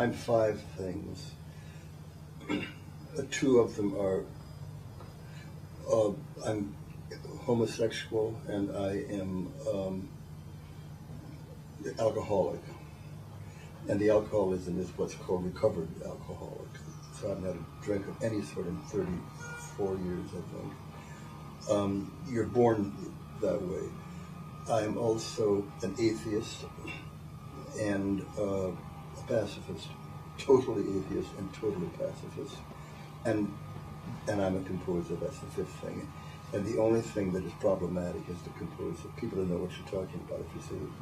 I'm five things. Two of them are, I'm homosexual and I am alcoholic. And the alcoholism is what's called recovered alcoholic. So I've not a drink of any sort in 34 years, I think. You're born that way. I'm also an atheist and a pacifist, totally atheist and totally pacifist. And I'm a composer, that's the fifth thing. And the only thing that is problematic is the composer. People don't know what you're talking about if you say you're a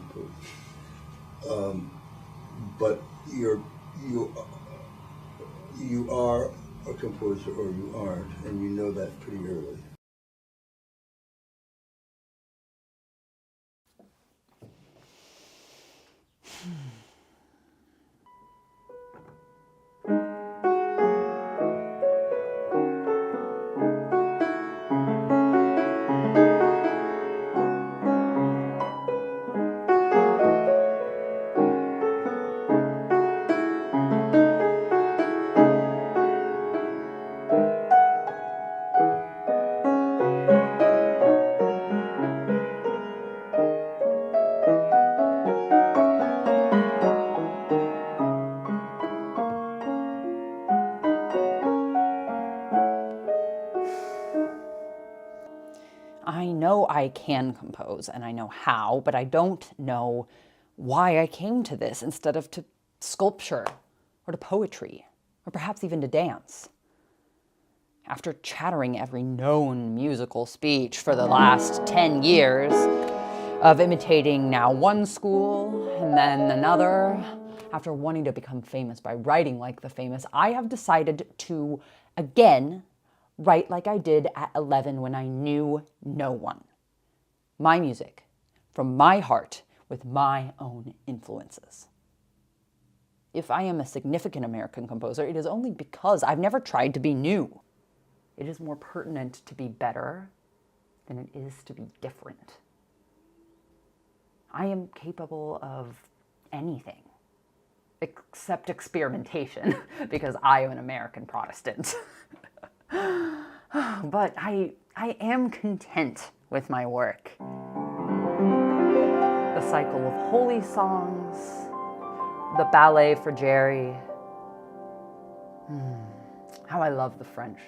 composer. But you are a composer or you aren't, and you know that pretty early. I know I can compose and I know how, but I don't know why I came to this instead of to sculpture or to poetry or perhaps even to dance. After chattering every known musical speech for the last 10 years, of imitating now one school and then another, after wanting to become famous by writing like the famous, I have decided to, again, write like I did at 11 when I knew no one. My music, from my heart, with my own influences. If I am a significant American composer, it is only because I've never tried to be new. It is more pertinent to be better than it is to be different. I am capable of anything, except experimentation, because I am an American Protestant. But I am content with my work. The cycle of holy songs, the ballet for Jerry. How I love the French.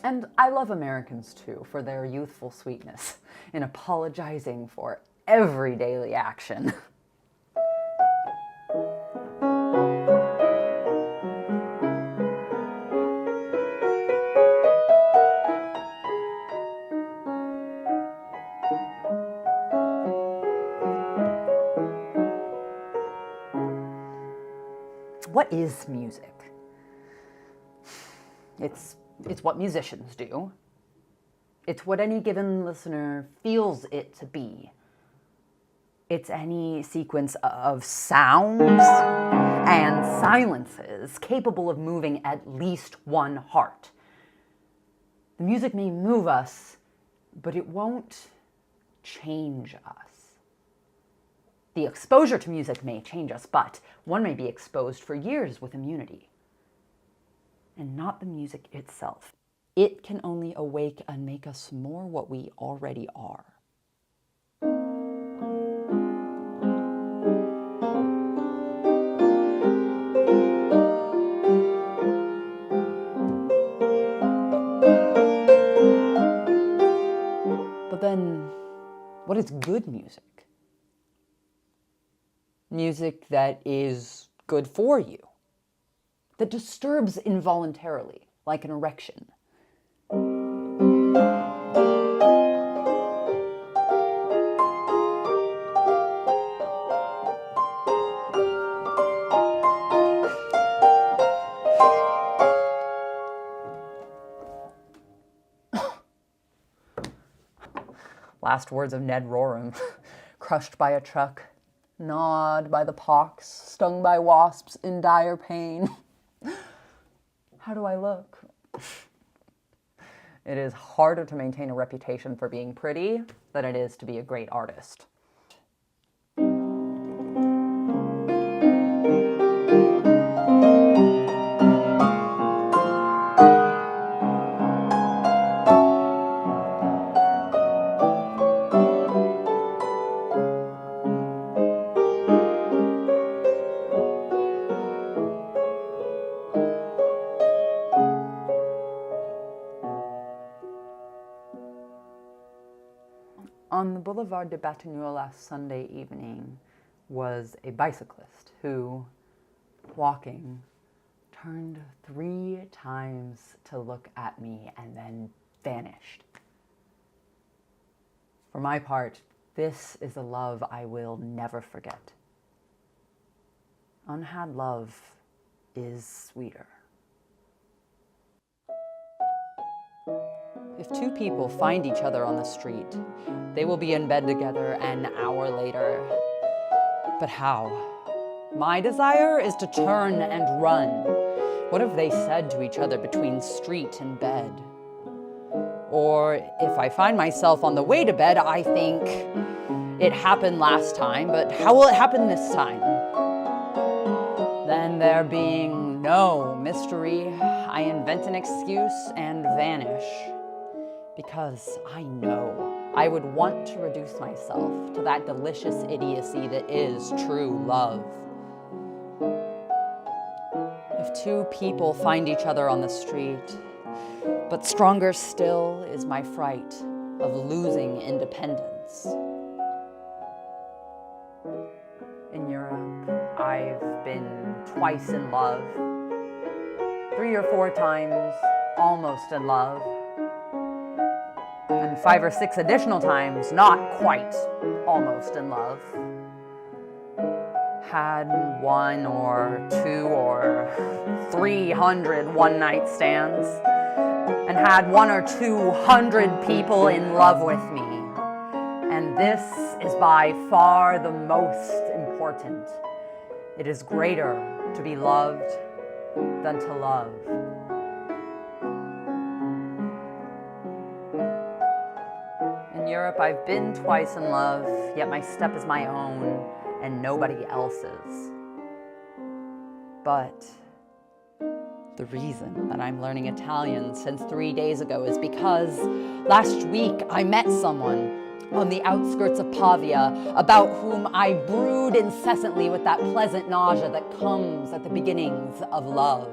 And I love Americans too, for their youthful sweetness in apologizing for every daily action. What is music? It's what musicians do. It's what any given listener feels it to be. It's any sequence of sounds and silences capable of moving at least one heart. The music may move us, but it won't change us. The exposure to music may change us, but one may be exposed for years with immunity. And not the music itself. It can only awake and make us more what we already are. But then, what is good music? Music that is good for you, that disturbs involuntarily, like an erection. Last words of Ned Rorem, crushed by a truck, gnawed by the pox, stung by wasps in dire pain. How do I look? It is harder to maintain a reputation for being pretty than it is to be a great artist. On the Boulevard de Batignolles last Sunday evening was a bicyclist who, walking, turned 3 times to look at me and then vanished. For my part, this is a love I will never forget. Unhad love is sweeter. If 2 people find each other on the street, they will be in bed together an hour later. But how? My desire is to turn and run. What have they said to each other between street and bed? Or if I find myself on the way to bed, I think, it happened last time, but how will it happen this time? Then there being no mystery, I invent an excuse and vanish. Because I know I would want to reduce myself to that delicious idiocy that is true love. If 2 people find each other on the street, but stronger still is my fright of losing independence. In Europe, I've been twice in love, 3 or 4 times almost in love, and 5 or 6 additional times not quite almost in love. Had 1 or 2 or 300 one-night stands, and had 100 or 200 people in love with me. And this is by far the most important. It is greater to be loved than to love. In Europe, I've been twice in love, yet my step is my own and nobody else's. But the reason that I'm learning Italian since 3 days ago is because last week I met someone on the outskirts of Pavia about whom I brood incessantly with that pleasant nausea that comes at the beginnings of love.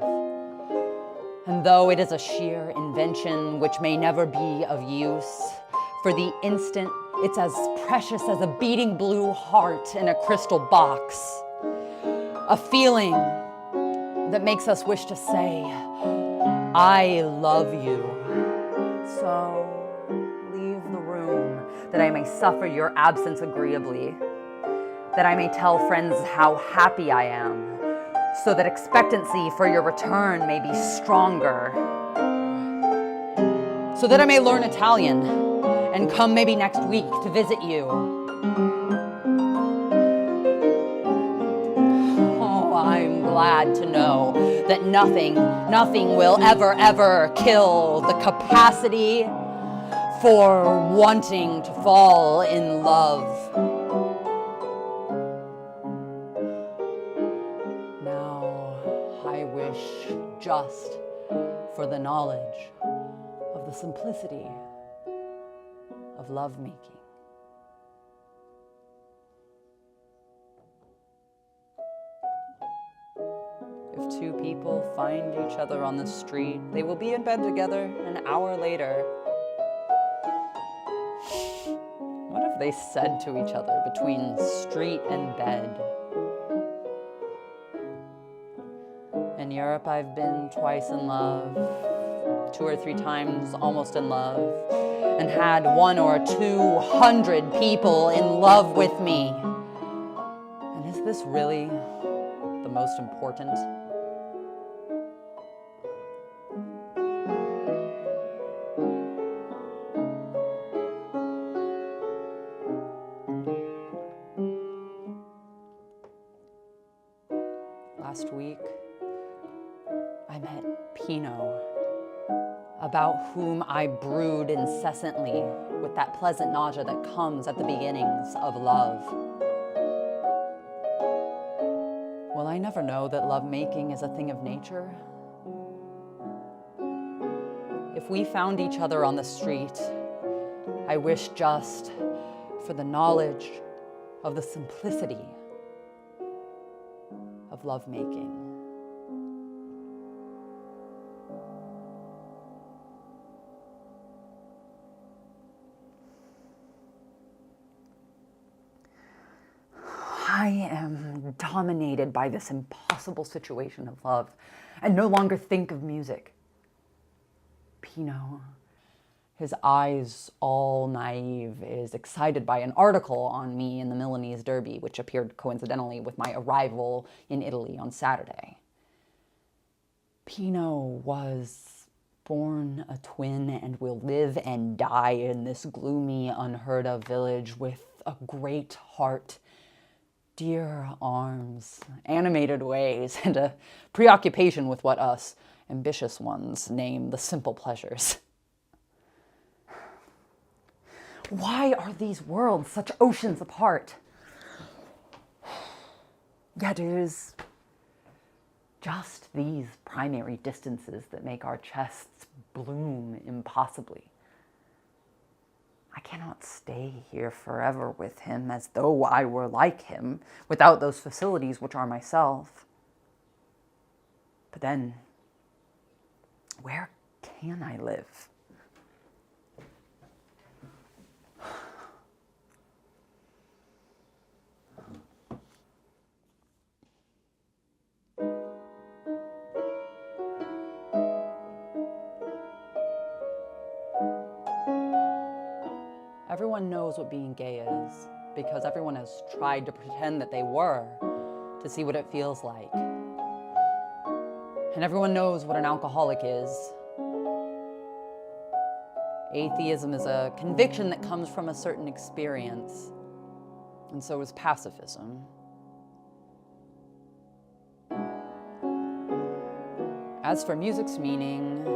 And though it is a sheer invention which may never be of use, for the instant it's as precious as a beating blue heart in a crystal box. A feeling that makes us wish to say, I love you. So leave the room that I may suffer your absence agreeably, that I may tell friends how happy I am, so that expectancy for your return may be stronger, so that I may learn Italian and come maybe next week to visit you. Oh, I'm glad to know that nothing will ever kill the capacity for wanting to fall in love. Now, I wish just for the knowledge of the simplicity of lovemaking. If 2 people find each other on the street, they will be in bed together an hour later. What have they said to each other between street and bed? In Europe, I've been twice in love, 2 or 3 times almost in love, and had 100 or 200 people in love with me. And is this really the most important? Last week, I met Pino, about whom I brood incessantly with that pleasant nausea that comes at the beginnings of love. Will I never know that lovemaking is a thing of nature? If we found each other on the street, I wish just for the knowledge of the simplicity of lovemaking. I am dominated by this impossible situation of love and no longer think of music. Pino, his eyes all naive, is excited by an article on me in the Milanese Derby, which appeared coincidentally with my arrival in Italy on Saturday. Pino was born a twin and will live and die in this gloomy, unheard of village with a great heart, dear arms, animated ways, and a preoccupation with what us ambitious ones name the simple pleasures. Why are these worlds such oceans apart? Yet it is just these primary distances that make our chests bloom impossibly. I cannot stay here forever with him as though I were like him, without those facilities which are myself. But then, where can I live? Everyone knows what being gay is, because everyone has tried to pretend that they were, to see what it feels like. And everyone knows what an alcoholic is. Atheism is a conviction that comes from a certain experience, and so is pacifism. As for music's meaning,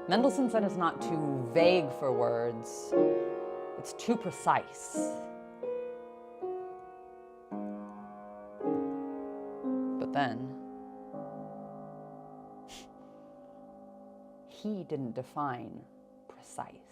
Mendelssohn said it's not too vague for words, it's too precise. But then, he didn't define precise.